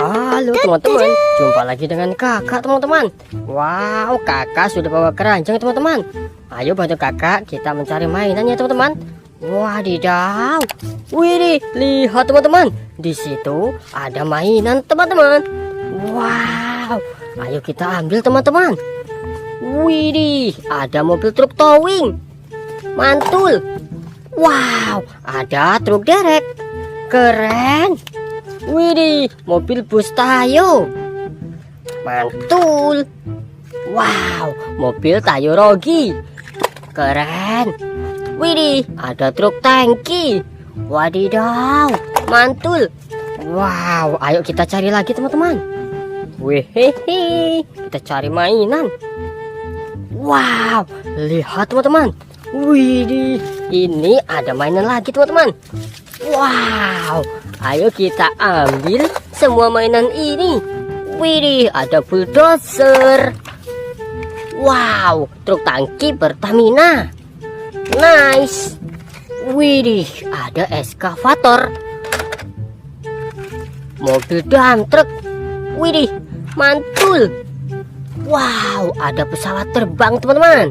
Halo teman-teman, jumpa lagi dengan kakak teman-teman. Wow, kakak sudah bawa keranjang teman-teman. Ayo bantu kakak kita mencari mainan ya teman-teman. Wadidaw, wih, lihat teman-teman, di situ ada mainan teman-teman. Wow, ayo kita ambil teman-teman. Wih, ada mobil truk towing, mantul. Wow, ada truk derek, keren. Widih, mobil bus Tayo, mantul. Wow, mobil Tayo Rogi, keren. Widih, ada truk tangki. Wadidaw, mantul. Wow, ayo kita cari lagi teman-teman. Wehehe, kita cari mainan. Wow, lihat teman-teman. Widih, ini ada mainan lagi teman-teman. Wow, ayo kita ambil semua mainan ini. Widih, ada bulldozer. Wow, truk tangki Pertamina. Nice. Widih, ada eskavator. Mobil dump truck. Widih, mantul. Wow, ada pesawat terbang teman-teman.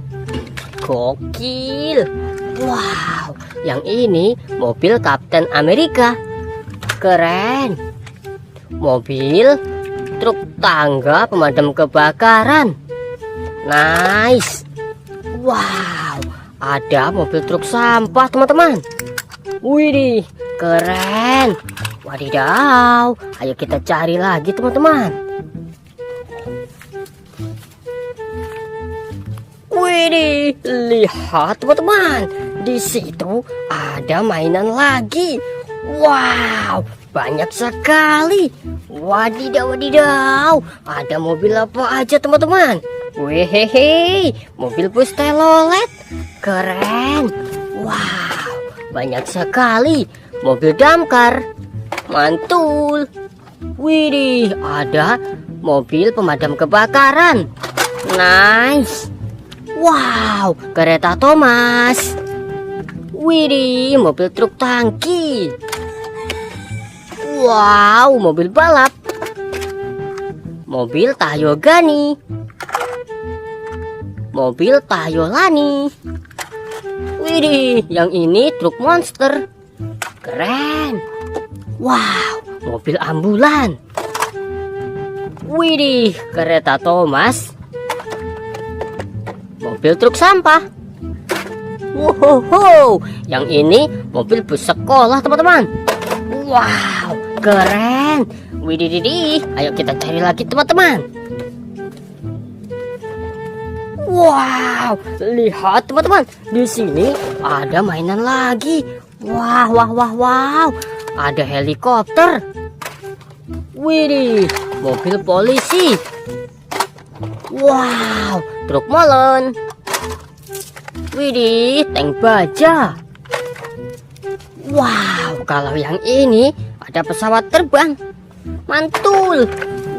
Gokil. Wow, yang ini mobil Kapten Amerika, keren. Mobil truk tangga pemadam kebakaran, nice. Wow, ada mobil truk sampah teman-teman. Widih, keren. Wadidaw, ayo kita cari lagi teman-teman. Widih, lihat teman-teman, di situ ada mainan lagi. Wow, banyak sekali. Wadidaw, wadidaw, ada mobil apa aja teman-teman? Wehehe, mobil bus telolet, keren. Wow, banyak sekali. Mobil damkar, mantul. Widih, ada mobil pemadam kebakaran, nice. Wow, kereta Thomas. Widih, mobil truk tangki. Wow, mobil balap. Mobil Tayo Gani. Mobil Tayo Lani. Widih, yang ini truk monster, keren. Wow, mobil ambulan. Widih, kereta Thomas. Mobil truk sampah. Wow, yang ini mobil bus sekolah teman-teman. Wow, keren. Widih, ayo kita cari lagi teman-teman. Wow, lihat teman-teman, di sini ada mainan lagi. Wow, ada helikopter. Widih, mobil polisi. Wow, truk molen. Widih, tank baja. Wow, kalau yang ini ada pesawat terbang, mantul.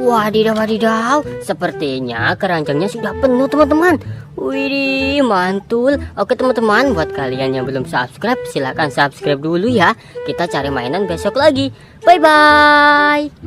Wadidaw, wadidaw, sepertinya keranjangnya sudah penuh teman-teman. Widih, mantul. Oke teman-teman, buat kalian yang belum subscribe, silahkan subscribe dulu ya. Kita cari mainan besok lagi. Bye-bye.